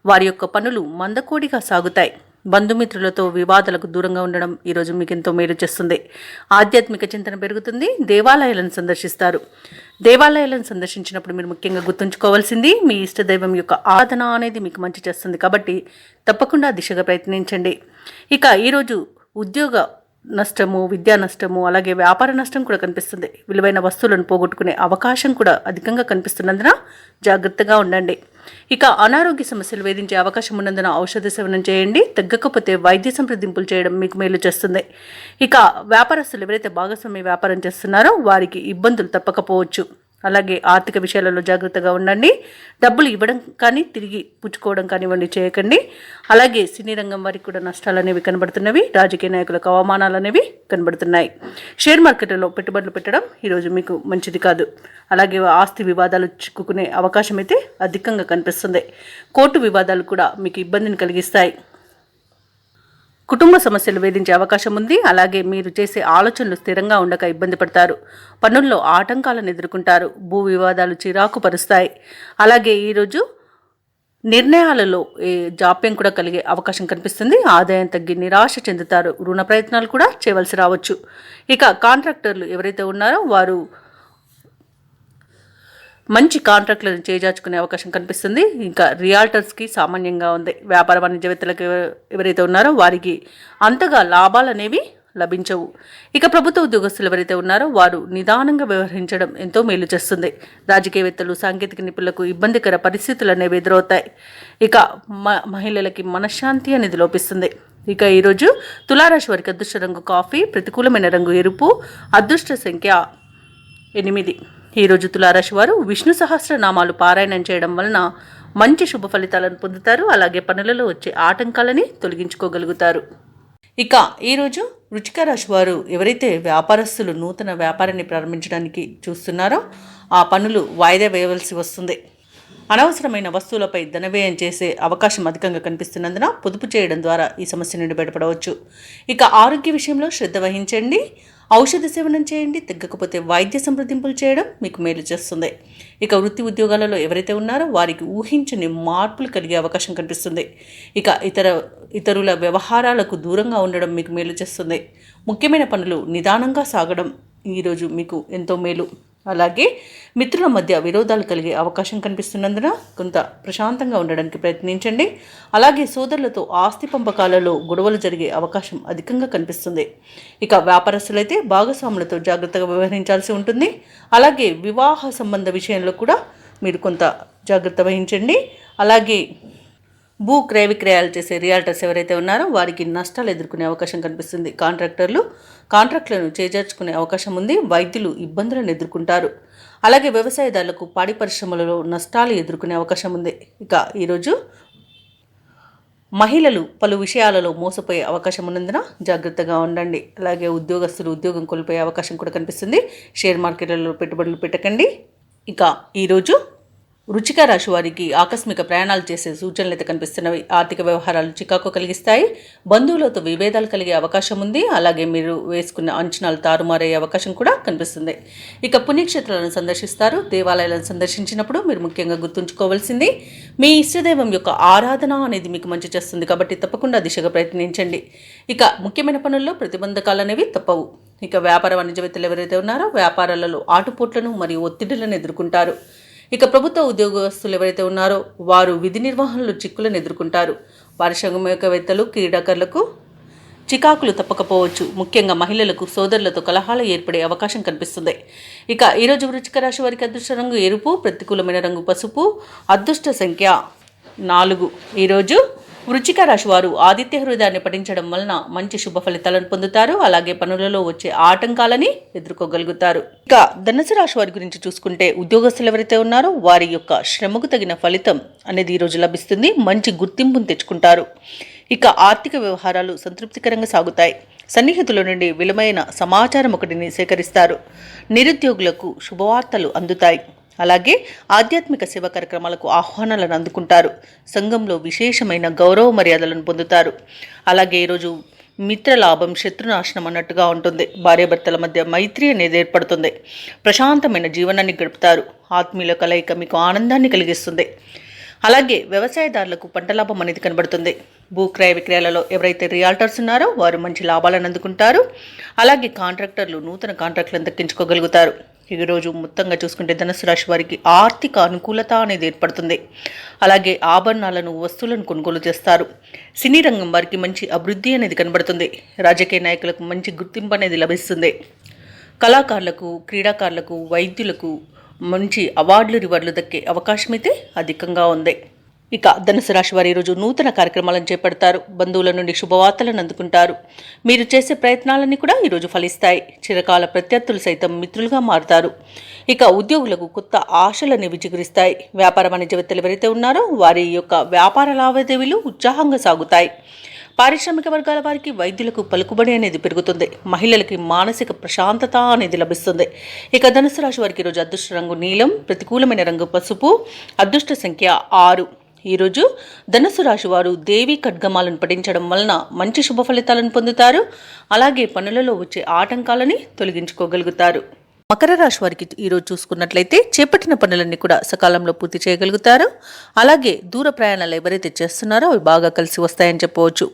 [SPEAKER 1] వారి యొక్క పనులు మందకోడిగా సాగుతాయి. బంధుమిత్రులతో వివాదాలకు దూరంగా ఉండడం ఈరోజు మీకు ఎంతో మేలు చేస్తుంది. ఆధ్యాత్మిక చింతన పెరుగుతుంది. దేవాలయాలను సందర్శిస్తారు. దేవాలయాలను సందర్శించినప్పుడు మీరు ముఖ్యంగా గుర్తుంచుకోవాల్సింది మీ ఇష్టదైవం యొక్క ఆరాధన అనేది మీకు మంచి చేస్తుంది. కాబట్టి తప్పకుండా దిశగా ప్రయత్నించండి. ఇక ఈరోజు ఉద్యోగ నష్టము, విద్యా నష్టము, అలాగే వ్యాపార నష్టం కూడా కనిపిస్తుంది. విలువైన వస్తువులను పోగొట్టుకునే అవకాశం కూడా అధికంగా కనిపిస్తున్నందున జాగ్రత్తగా ఉండండి. ఇక అనారోగ్య సమస్యలు వేధించే అవకాశం ఉన్నందున ఔషధ సేవనం చేయండి. తగ్గకపోతే వైద్య సంప్రదింపులు చేయడం మీకు మేలు చేస్తుంది. ఇక వ్యాపారస్తులు ఎవరైతే భాగస్వామ్య వ్యాపారం చేస్తున్నారో వారికి ఇబ్బందులు తప్పకపోవచ్చు. అలాగే ఆర్థిక విషయాలలో జాగ్రత్తగా ఉండండి. డబ్బులు ఇవ్వడం కానీ తిరిగి పుచ్చుకోవడం కానివ్వండి చేయకండి. అలాగే సినీ రంగం వారికి కూడా నష్టాలు అనేవి కనబడుతున్నవి. రాజకీయ నాయకులకు అవమానాలు అనేవి కనబడుతున్నాయి. షేర్ మార్కెట్లో పెట్టుబడులు పెట్టడం ఈరోజు మీకు మంచిది కాదు. అలాగే ఆస్తి వివాదాలు చిక్కుకునే అవకాశం అయితే అధికంగా కనిపిస్తుంది. కోర్టు వివాదాలు కూడా మీకు ఇబ్బందిని కలిగిస్తాయి. కుటుంబ సమస్యలు వేధించే అవకాశం ఉంది. అలాగే మీరు చేసే ఆలోచనలు స్థిరంగా ఉండక ఇబ్బంది పడతారు. పనుల్లో ఆటంకాలను ఎదుర్కొంటారు. భూ వివాదాలు చిరాకు పరుస్తాయి. అలాగే ఈరోజు నిర్ణయాలలో జాప్యం కూడా కలిగే అవకాశం కనిపిస్తుంది. ఆదాయం తగ్గి నిరాశ చెందుతారు. రుణ ప్రయత్నాలు కూడా చేయవలసి రావచ్చు. ఇక కాంట్రాక్టర్లు ఎవరైతే ఉన్నారో వారు మంచి కాంట్రాక్టులను చేజార్చుకునే అవకాశం కనిపిస్తుంది. ఇంకా రియాల్టర్స్కి సామాన్యంగా ఉంది. వ్యాపార వాణిజ్యవేత్తలకు ఎవరైతే ఉన్నారో వారికి అంతగా లాభాలు అనేవి లభించవు. ఇక ప్రభుత్వ ఉద్యోగస్తులు ఎవరైతే ఉన్నారో వారు నిదానంగా వ్యవహరించడం ఎంతో మేలు చేస్తుంది. రాజకీయవేత్తలు, సాంకేతిక నిపుణులకు ఇబ్బందికర పరిస్థితులు అనేవి ఎదురవుతాయి. ఇక మహిళలకి మనశ్శాంతి అనేది లోపిస్తుంది. ఇక ఈరోజు తులారాశి వారికి అదృష్ట రంగు కాఫీ, ప్రతికూలమైన రంగు ఎరుపు, అదృష్ట సంఖ్య 8. ఈరోజు తులారాశి వారు విష్ణు సహస్రనామాలు పారాయణం చేయడం వలన మంచి శుభ ఫలితాలను పొందుతారు. అలాగే పనులలో వచ్చే ఆటంకాలని తొలగించుకోగలుగుతారు. ఇక ఈరోజు వృశ్చిక రాశి వారు ఎవరైతే వ్యాపారస్తులు నూతన వ్యాపారాన్ని ప్రారంభించడానికి చూస్తున్నారో ఆ పనులు వాయిదా వేయవలసి వస్తుంది. అనవసరమైన వస్తువులపై ధనవ్యయం చేసే అవకాశం అధికంగా కనిపిస్తున్నందున పొదుపు చేయడం ద్వారా ఈ సమస్య నుండి బయటపడవచ్చు. ఇక ఆరోగ్య విషయంలో శ్రద్ధ వహించండి. ఔషధ సేవనం చేయండి. తగ్గకపోతే వైద్య సంప్రదింపులు చేయడం మీకు మేలు చేస్తుంది. ఇక వృత్తి ఉద్యోగాలలో ఎవరైతే ఉన్నారో వారికి ఊహించని మార్పులు కలిగే అవకాశం కనిపిస్తుంది. ఇక ఇతరుల వ్యవహారాలకు దూరంగా ఉండడం మీకు మేలు చేస్తుంది. ముఖ్యమైన పనులు నిదానంగా సాగడం ఈరోజు మీకు ఎంతో మేలు. అలాగే మిత్రుల మధ్య విరోధాలు కలిగే అవకాశం కనిపిస్తున్నందున కొంత ప్రశాంతంగా ఉండడానికి ప్రయత్నించండి. అలాగే సోదరులతో ఆస్తి పంపకాలలో గొడవలు జరిగే అవకాశం అధికంగా కనిపిస్తుంది. ఇక వ్యాపారస్తులైతే భాగస్వాములతో జాగ్రత్తగా వ్యవహరించాల్సి ఉంటుంది. అలాగే వివాహ సంబంధ విషయంలో కూడా మీరు కొంత జాగ్రత్త వహించండి. అలాగే భూ క్రయ విక్రయాలు చేసే రియాల్టర్స్ ఎవరైతే ఉన్నారో వారికి నష్టాలు ఎదుర్కొనే అవకాశం కనిపిస్తుంది. కాంట్రాక్టులను చేజార్చుకునే అవకాశం ఉంది. వైద్యులు ఇబ్బందులను ఎదుర్కొంటారు. అలాగే వ్యవసాయదారులకు పాడి పరిశ్రమలలో నష్టాలు ఎదుర్కొనే అవకాశం ఉంది. ఇక ఈరోజు మహిళలు పలు విషయాలలో మోసపోయే అవకాశం ఉన్నందున జాగ్రత్తగా ఉండండి. అలాగే ఉద్యోగస్తులు ఉద్యోగం కోల్పోయే అవకాశం కూడా కనిపిస్తుంది. షేర్ మార్కెట్లలో పెట్టుబడులు పెట్టకండి. ఇక ఈరోజు వృశ్చిక రాశి వారికి ఆకస్మిక ప్రయాణాలు చేసే సూచనలు అయితే కనిపిస్తున్నవి. ఆర్థిక వ్యవహారాలు చికాకు కలిగిస్తాయి. బంధువులతో విభేదాలు కలిగే అవకాశం ఉంది. అలాగే మీరు వేసుకున్న అంచనాలు తారుమారయ్యే అవకాశం కూడా కనిపిస్తుంది. ఇక పుణ్యక్షేత్రాలను సందర్శిస్తారు. దేవాలయాలను సందర్శించినప్పుడు మీరు ముఖ్యంగా గుర్తుంచుకోవాల్సింది మీ ఇష్టదైవం యొక్క ఆరాధన అనేది మీకు మంచి చేస్తుంది. కాబట్టి తప్పకుండా దిశగా ప్రయత్నించండి. ఇక ముఖ్యమైన పనుల్లో ప్రతిబంధకాలు అనేవి తప్పవు. ఇక వ్యాపార వాణిజ్యవేత్తలు ఎవరైతే ఉన్నారో వ్యాపారాలలో ఆటుపోట్లను మరియు ఒత్తిడులను ఎదుర్కొంటారు. ఇక ప్రభుత్వ ఉద్యోగస్తులు ఎవరైతే ఉన్నారో వారు విధి నిర్వహణలో చిక్కులను ఎదుర్కొంటారు. పారిశ్రామికవేత్తలు క్రీడాకారులకు చికాకులు తప్పకపోవచ్చు. ముఖ్యంగా మహిళలకు సోదరులతో కలహాలు ఏర్పడే అవకాశం కనిపిస్తుంది. ఇక ఈరోజు వృశ్చిక రాశి వారికి అదృష్ట రంగు ఎరుపు, ప్రతికూలమైన రంగు పసుపు, అదృష్ట సంఖ్య 4. ఈరోజు వృశ్చిక రాశి వారు ఆదిత్య హృదయాన్ని పఠించడం వలన మంచి శుభ ఫలితాలను పొందుతారు. అలాగే పనులలో వచ్చే ఆటంకాలని ఎదుర్కోగలుగుతారు. ఇక ధనుసు రాశి వారి గురించి చూసుకుంటే ఉద్యోగస్తులు ఎవరైతే ఉన్నారో వారి యొక్క శ్రమకు తగిన ఫలితం అనేది ఈరోజు లభిస్తుంది. మంచి గుర్తింపును తెచ్చుకుంటారు. ఇక ఆర్థిక వ్యవహారాలు సంతృప్తికరంగా సాగుతాయి. సన్నిహితుల నుండి విలువైన సమాచారం ఒకటిని సేకరిస్తారు. నిరుద్యోగులకు శుభవార్తలు అందుతాయి. అలాగే ఆధ్యాత్మిక సేవా కార్యక్రమాలకు ఆహ్వానాలను అందుకుంటారు. సంఘంలో విశేషమైన గౌరవ మర్యాదలను పొందుతారు. అలాగే ఈరోజు మిత్రలాభం శత్రునాశనం అన్నట్టుగా ఉంటుంది. భార్యాభర్తల మధ్య మైత్రి అనేది ఏర్పడుతుంది. ప్రశాంతమైన జీవనాన్ని గడుపుతారు. ఆత్మీయుల కలయిక మీకు ఆనందాన్ని కలిగిస్తుంది. అలాగే వ్యవసాయదారులకు పంట లాభం అనేది కనబడుతుంది. భూ క్రయ విక్రయాలలో ఎవరైతే రియాల్టర్స్ ఉన్నారో వారు మంచి లాభాలను అందుకుంటారు. అలాగే కాంట్రాక్టర్లు నూతన కాంట్రాక్టులను దక్కించుకోగలుగుతారు. ఈరోజు మొత్తంగా చూసుకుంటే ధనుసు రాశి వారికి ఆర్థిక అనుకూలత అనేది ఏర్పడుతుంది. అలాగే ఆభరణాలను వస్తువులను కొనుగోలు చేస్తారు. సినీ రంగం వారికి మంచి అభివృద్ధి అనేది కనబడుతుంది. రాజకీయ నాయకులకు మంచి గుర్తింపు అనేది లభిస్తుంది. కళాకారులకు క్రీడాకారులకు వైద్యులకు మంచి అవార్డులు రివార్డులు దక్కే అవకాశం అయితే అధికంగా ఉంది. ఇక ధనుసు రాశి వారు ఈరోజు నూతన కార్యక్రమాలను చేపడతారు. బంధువుల నుండి శుభవార్తలను అందుకుంటారు. మీరు చేసే ప్రయత్నాలన్నీ కూడా ఈరోజు ఫలిస్తాయి. చిరకాల ప్రత్యర్థులు సైతం మిత్రులుగా మారుతారు. ఇక ఉద్యోగులకు కొత్త ఆశలని విజిగురిస్తాయి. వ్యాపార వాణిజ్యవేత్తలు ఎవరైతే ఉన్నారో వారి యొక్క వ్యాపార లావాదేవీలు ఉత్సాహంగా సాగుతాయి. పారిశ్రామిక వర్గాల వారికి వైద్యులకు పలుకుబడి అనేది పెరుగుతుంది. మహిళలకి మానసిక ప్రశాంతత అనేది లభిస్తుంది. ఇక ధనుసు రాశి వారికి ఈరోజు అదృష్ట రంగు నీలం, ప్రతికూలమైన రంగు పసుపు, అదృష్ట సంఖ్య 6. ఈరోజు ధనుసు రాశి వారు దేవీ ఖడ్గమాలను పఠించడం వలన మంచి శుభ ఫలితాలను పొందుతారు. అలాగే పనులలో వచ్చే ఆటంకాలని తొలగించుకోగలుగుతారు. మకర రాశి వారికి ఈరోజు చూసుకున్నట్లయితే చేపట్టిన పనులన్నీ కూడా సకాలంలో పూర్తి చేయగలుగుతారు. అలాగే దూర ప్రయాణాలు ఎవరైతే చేస్తున్నారో అవి బాగా కలిసి వస్తాయని చెప్పవచ్చు.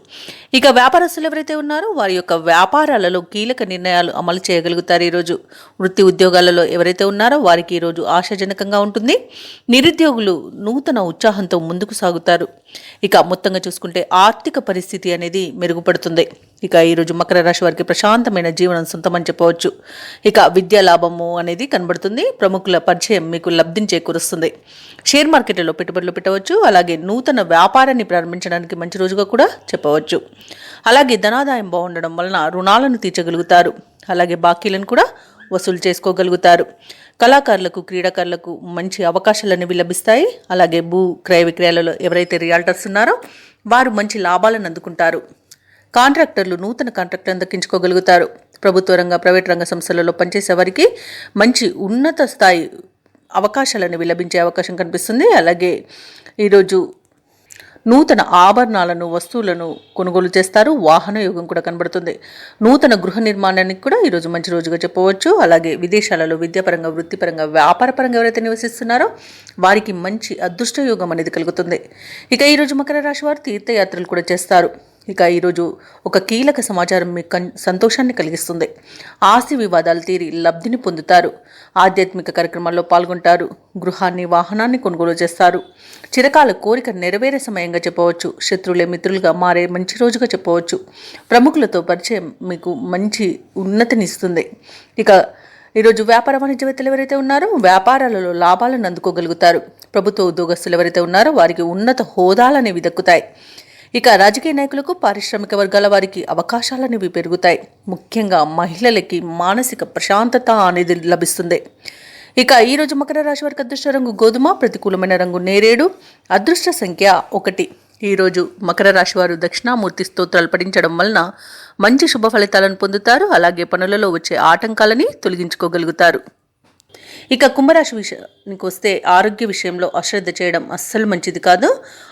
[SPEAKER 1] ఇక వ్యాపారస్తులు ఎవరైతే ఉన్నారో వారి యొక్క వ్యాపారాలలో కీలక నిర్ణయాలు అమలు చేయగలుగుతారు. ఈరోజు వృత్తి ఉద్యోగాలలో ఎవరైతే ఉన్నారో వారికి ఈరోజు ఆశాజనకంగా ఉంటుంది. నిరుద్యోగులు నూతన ఉత్సాహంతో ముందుకు సాగుతారు. ఇక మొత్తంగా చూసుకుంటే ఆర్థిక పరిస్థితి అనేది మెరుగుపడుతుంది. ఇక ఈరోజు మకర రాశి వారికి ప్రశాంతమైన జీవనం సొంతమని చెప్పవచ్చు. ఇక విద్యా లాభము అనేది కనబడుతుంది. ప్రముఖుల పరిచయం మీకు లబ్ధిని చేకూరుస్తుంది. షేర్ మార్కెట్లలో పెట్టుబడులు పెట్టవచ్చు. అలాగే నూతన వ్యాపారాన్ని ప్రారంభించడానికి మంచి రోజుగా కూడా చెప్పవచ్చు. అలాగే ధనాదాయం బాగుండడం వలన రుణాలను తీర్చగలుగుతారు. అలాగే బాకీలను కూడా వసూలు చేసుకోగలుగుతారు. కళాకారులకు క్రీడాకారులకు మంచి అవకాశాలు అనేవి లభిస్తాయి. అలాగే భూ క్రయ విక్రయాలలో ఎవరైతే రియాల్టర్స్ ఉన్నారో వారు మంచి లాభాలను అందుకుంటారు. కాంట్రాక్టర్లు నూతన కాంట్రాక్టులను దక్కించుకోగలుగుతారు. ప్రభుత్వ రంగ ప్రైవేట్ రంగ సంస్థలలో పనిచేసే వారికి మంచి ఉన్నత స్థాయి అవకాశాలను లభించే అవకాశం కనిపిస్తుంది. అలాగే ఈరోజు నూతన ఆభరణాలను వస్తువులను కొనుగోలు చేస్తారు. వాహన యోగం కూడా కనబడుతుంది. నూతన గృహ నిర్మాణానికి కూడా ఈరోజు మంచి రోజుగా చెప్పవచ్చు. అలాగే విదేశాలలో విద్యాపరంగా వృత్తిపరంగా వ్యాపారపరంగా ఎవరైతే నివసిస్తున్నారో వారికి మంచి అదృష్ట యోగం అనేది కలుగుతుంది. ఇక ఈరోజు మకర రాశి వారు తీర్థయాత్రలు కూడా చేస్తారు. ఇక ఈరోజు ఒక కీలక సమాచారం మీకు సంతోషాన్ని కలిగిస్తుంది. ఆస్తి వివాదాలు తీరి లబ్ధిని పొందుతారు. ఆధ్యాత్మిక కార్యక్రమాల్లో పాల్గొంటారు. గృహాన్ని వాహనాన్ని కొనుగోలు చేస్తారు. చిరకాల కోరిక నెరవేరే సమయంగా చెప్పవచ్చు. శత్రువులే మిత్రులుగా మారే మంచి రోజుగా చెప్పవచ్చు. ప్రముఖులతో పరిచయం మీకు మంచి ఉన్నతినిస్తుంది. ఇక ఈరోజు వ్యాపార వాణిజ్యవేత్తలు ఎవరైతే ఉన్నారో వ్యాపారాలలో లాభాలను అందుకోగలుగుతారు. ప్రభుత్వ ఉద్యోగస్తులు ఎవరైతే ఉన్నారో వారికి ఉన్నత హోదాలనేవి దక్కుతాయి. ఇక రాజకీయ నాయకులకు పారిశ్రామిక వర్గాల వారికి అవకాశాలనేవి పెరుగుతాయి. ముఖ్యంగా మహిళలకి మానసిక ప్రశాంతత అనేది లభిస్తుంది. ఇక ఈరోజు మకర రాశి వారికి అదృష్ట రంగు గోధుమ, ప్రతికూలమైన రంగు నేరేడు, అదృష్ట సంఖ్య 1. ఈరోజు మకర రాశి వారు దక్షిణామూర్తి స్తోత్రాలు పఠించడం వలన మంచి శుభ ఫలితాలను పొందుతారు. అలాగే పనులలో వచ్చే ఆటంకాలని తొలగించుకోగలుగుతారు. ఇక కుంభరాశి విషయానికి వస్తే ఆరోగ్య విషయంలో అశ్రద్ధ చేయడం అస్సలు మంచిది కాదు.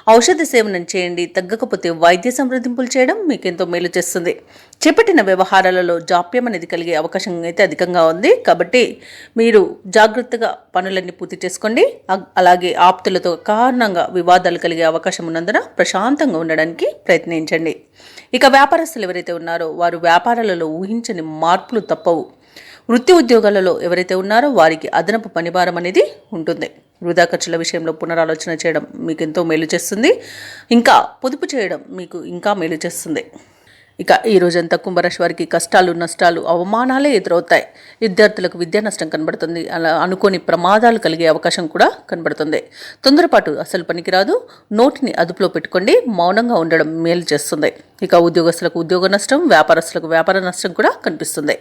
[SPEAKER 1] ఔషధ సేవనం చేయండి. తగ్గకపోతే వైద్య సంప్రదింపులు చేయడం మీకెంతో మేలు చేస్తుంది. చేపట్టిన వ్యవహారాలలో జాప్యం అనేది కలిగే అవకాశం అయితే అధికంగా ఉంది. కాబట్టి మీరు జాగ్రత్తగా పనులన్నీ పూర్తి చేసుకోండి. అలాగే ఆప్తులతో కారణంగా వివాదాలు కలిగే అవకాశం ఉన్నందున ప్రశాంతంగా ఉండడానికి ప్రయత్నించండి. ఇక వ్యాపారస్తులు ఎవరైతే ఉన్నారో వారు వ్యాపారాలలో ఊహించని మార్పులు తప్పవు. వృత్తి ఉద్యోగాలలో ఎవరైతే ఉన్నారో వారికి అదనపు పనిభారం అనేది ఉంటుంది. వృధా ఖర్చుల విషయంలో పునరాలోచన చేయడం మీకు ఎంతో మేలు చేస్తుంది. ఇంకా పొదుపు చేయడం మీకు ఇంకా మేలు చేస్తుంది. ఇక ఈ రోజంతా కుంభరాశి వారికి కష్టాలు, నష్టాలు, అవమానాలే ఎదురవుతాయి. విద్యార్థులకు విద్యా నష్టం కనబడుతుంది. అలా అనుకోని ప్రమాదాలు కలిగే అవకాశం కూడా కనబడుతుంది. తొందరపాటు అసలు పనికిరాదు. నోటిని అదుపులో పెట్టుకోండి. మౌనంగా ఉండడం మేలు చేస్తుంది. ఇక ఉద్యోగస్తులకు ఉద్యోగ నష్టం, వ్యాపారస్తులకు వ్యాపార నష్టం కూడా కనిపిస్తుంది.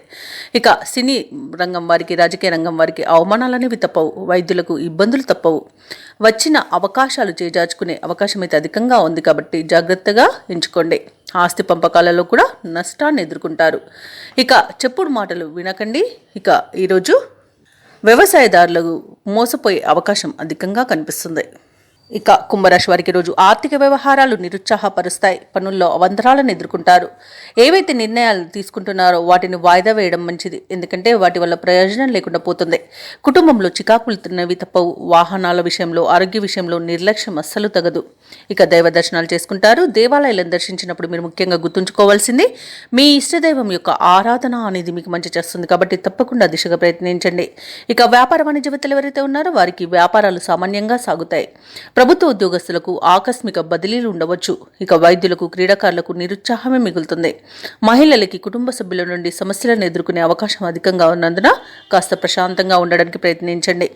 [SPEAKER 1] ఇక సినీ రంగం వారికి, రాజకీయ రంగం వారికి అవమానాలు అనేవి తప్పవు. వైద్యులకు ఇబ్బందులు తప్పవు. వచ్చిన అవకాశాలు చేజార్చుకునే అవకాశం అయితే అధికంగా ఉంది. కాబట్టి జాగ్రత్తగా ఎంచుకోండి. ఆస్తి పంపకాలలో కూడా నష్టాన్ని ఎదుర్కొంటారు. ఇక చెప్పుడు మాటలు వినకండి. ఇక ఈరోజు వ్యవసాయదారులకు మోసపోయే అవకాశం అధికంగా కనిపిస్తుంది. ఇక కుంభరాశి వారికి రోజు ఆర్థిక వ్యవహారాలు నిరుత్సాహపరుస్తాయి. పనుల్లో అవంతరాలను ఎదుర్కొంటారు. ఏవైతే నిర్ణయాలు తీసుకుంటున్నారో వాటిని వాయిదా వేయడం మంచిది. ఎందుకంటే వాటి వల్ల ప్రయోజనం లేకుండా పోతుంది. కుటుంబంలో చికాకులు తిన్నవి తప్పవు. వాహనాల విషయంలో, ఆరోగ్య విషయంలో నిర్లక్ష్యం అస్సలు తగదు. ఇక దైవ దర్శనాలు చేసుకుంటారు. దేవాలయాలను దర్శించినప్పుడు మీరు ముఖ్యంగా గుర్తుంచుకోవాల్సింది మీ ఇష్టదైవం యొక్క ఆరాధన అనేది మీకు మంచి చేస్తుంది. కాబట్టి తప్పకుండా దిశగా ప్రయత్నించండి. ఇక వ్యాపార వాణిజ్యవేత్తలు ఎవరైతే ఉన్నారో వారికి వ్యాపారాలు సామాన్యంగా సాగుతాయి. ప్రభుత్వ ఉద్యోగస్తులకు ఆకస్మిక బదిలీలు ఉండవచ్చు. ఇక వైద్యులకు, క్రీడాకారులకు నిరుత్సాహమే మిగులుతుంది. మహిళలకి కుటుంబ సభ్యుల నుండి సమస్యలను ఎదుర్కొనే అవకాశం అధికంగా ఉన్నందున కాస్త ప్రశాంతంగా ఉండడానికి ప్రయత్నించండి.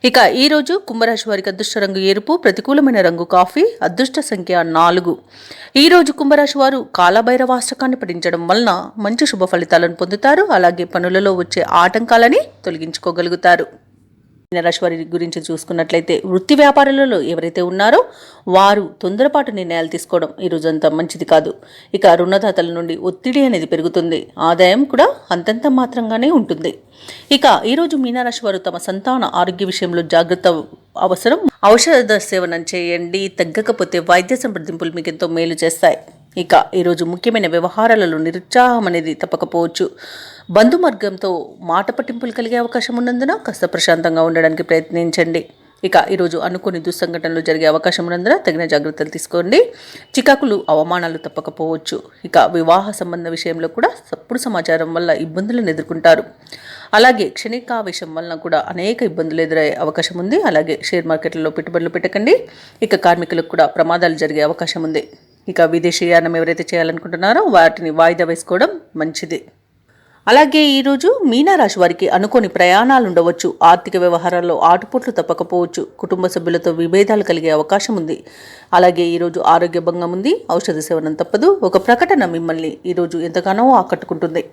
[SPEAKER 1] ఇక ఈరోజు కుంభరాశి వారికి అదృష్ట రంగు ఎరుపు, ప్రతికూలమైన రంగు కాఫీ, అదృష్ట సంఖ్య 4. ఈరోజు కుంభరాశి వారు కాలభైరవాష్టకాన్ని పఠించడం వలన మంచి శుభ ఫలితాలను పొందుతారు. అలాగే పనులలో వచ్చే ఆటంకాలని తొలగించుకోగలుగుతారు. రాశి వారి గురించి చూసుకున్నట్లయితే వృత్తి వ్యాపారాలలో ఎవరైతే ఉన్నారో వారు తొందరపాటు నిర్ణయాలు తీసుకోవడం ఈ రోజంతా మంచిది కాదు. ఇక రుణదాతల నుండి ఒత్తిడి అనేది పెరుగుతుంది. ఆదాయం కూడా అంతంత మాత్రంగానే ఉంటుంది. ఇక ఈరోజు మీనరాశి వారు తమ సంతాన ఆరోగ్య విషయంలో జాగ్రత్త అవసరం. ఔషధ సేవనం చేయండి. తగ్గకపోతే వైద్య సంప్రదింపులు మీకు ఎంతో మేలు చేస్తాయి. ఇక ఈరోజు ముఖ్యమైన వ్యవహారాలలో నిరుత్సాహం అనేది తప్పకపోవచ్చు. బంధువర్గంతో మాట పట్టింపులు కలిగే అవకాశం ఉన్నందున కాస్త ప్రశాంతంగా ఉండడానికి ప్రయత్నించండి. ఇక ఈరోజు అనుకోని దుస్సంఘటనలు జరిగే అవకాశం ఉన్నందున తగిన జాగ్రత్తలు తీసుకోండి. చికాకులు, అవమానాలు తప్పకపోవచ్చు. ఇక వివాహ సంబంధ విషయంలో కూడా తప్పుడు సమాచారం వల్ల ఇబ్బందులను ఎదుర్కొంటారు. అలాగే క్షణికావేశం వలన కూడా అనేక ఇబ్బందులు ఎదురయ్యే అవకాశం ఉంది. అలాగే షేర్ మార్కెట్లలో పెట్టుబడులు పెట్టకండి. ఇక కార్మికులకు కూడా ప్రమాదాలు జరిగే అవకాశం ఉంది. ఇక విదేశీయానం ఎవరైతే చేయాలనుకుంటున్నారో వాటిని వాయిదా వేసుకోవడం మంచిది. అలాగే ఈరోజు మీనరాశి వారికి అనుకోని ప్రయాణాలు ఉండవచ్చు. ఆర్థిక వ్యవహారాల్లో ఆటుపోట్లు తప్పకపోవచ్చు. కుటుంబ సభ్యులతో విభేదాలు కలిగే అవకాశం ఉంది. అలాగే ఈరోజు ఆరోగ్య భంగం ఉంది. ఔషధ సేవనం తప్పదు. ఒక ప్రకటన మిమ్మల్ని ఈరోజు ఎంతగానో ఆకట్టుకుంటుంది.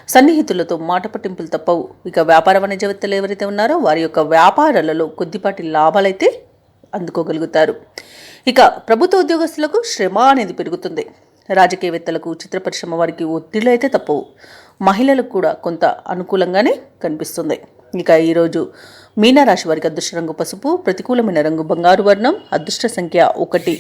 [SPEAKER 1] సన్నిహితులతో మాట పట్టింపులు తప్పవు. ఇక వ్యాపార వాణిజ్యవేత్తలు ఎవరైతే ఉన్నారో వారి యొక్క వ్యాపారాలలో కొద్దిపాటి లాభాలైతే అందుకోగలుగుతారు. ఇక ప్రభుత్వ ఉద్యోగస్తులకు శ్రమ అనేది పెరుగుతుంది. రాజకీయవేత్తలకు, చిత్ర పరిశ్రమ వారికి ఒత్తిళ్లు అయితే తప్పవు. మహిళలకు కూడా కొంత అనుకూలంగానే కనిపిస్తుంది. ఇక ఈరోజు మీనరాశి వారికి అదృష్ట రంగు పసుపు, ప్రతికూలమైన రంగు బంగారు వర్ణం, అదృష్ట సంఖ్య 1.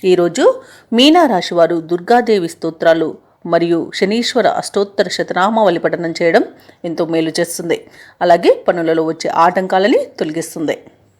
[SPEAKER 1] ఈరోజు మీనారాశి వారు దుర్గాదేవి స్తోత్రాలు మరియు శనీశ్వర అష్టోత్తర శతనామావళి పఠనం చేయడం ఎంతో మేలు చేస్తుంది. అలాగే పనులలో వచ్చే ఆటంకాలని తొలగిస్తుంది.